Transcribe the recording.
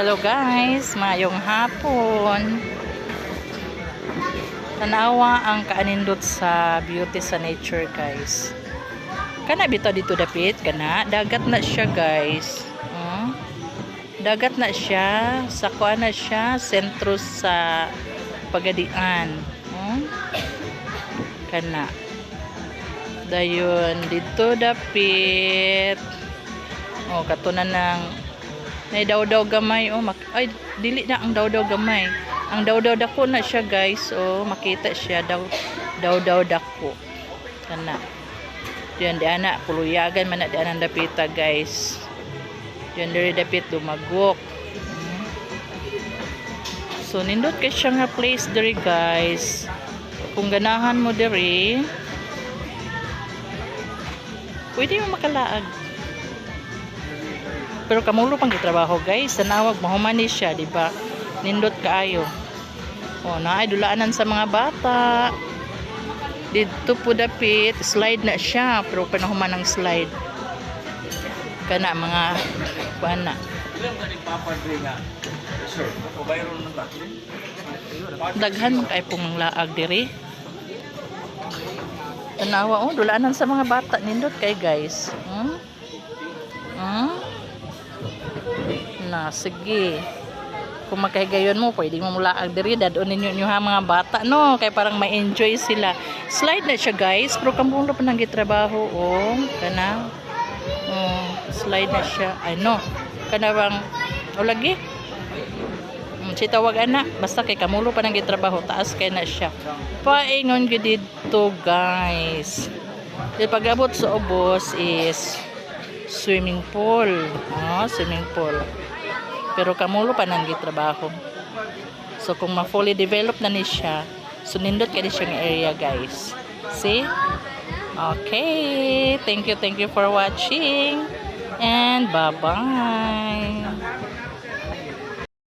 Hello guys, mayong hapon. Tanawa ang kaanindot sa beauty sa nature guys. Kana bitaw dito dapit kana dagat na siya guys. Dagat na siya, sa kuan na siya, sentro sa Pagadian. Kana. Dayon dito dapit. Katunan ng may daw-daw gamay. Ay dili na ang daw-daw gamay. Ang daw-daw dako na siya guys. Makita siya daw-daw dako. Kana. Diyan di ana puluyagan man na di anang dapita guys. Diyan diri dapit dumagok. So nindot kay siya nga place diri guys. Kung ganahan mo diri, pwede mo makalaag. Pero kamulo pang gitrabaho guys, tanawag mahumani siya, di ba? Nindot kaayo. Naay dulaanan sa mga bata. Dito po dapit, slide na siya, pero panahuman ng slide. Kana mga bana. Daghan man kay pong laag diri. Tanawa dulaanan sa mga bata nindot kay guys. Sige. Kung makahigayon mo, pwede mo mulaag diri dadon ninyo ha mga bata no, kay parang ma-enjoy sila. Slide na siya guys, pero kamulo pa nang gitrabaho kana. Slide na siya. Ay no. Kana bang lagi? Si tawag ana, basta kay kamulo pa nang gitrabaho, taas kay na siya. Paingon gyud dito guys. Di pag-abot sa ubos is swimming pool. Swimming pool. Pero kamulo pa nang gitrabaho. So kung ma-fully develop na ni siya, so nindot kay siya nga area guys. See? Okay. Thank you for watching. And bye-bye.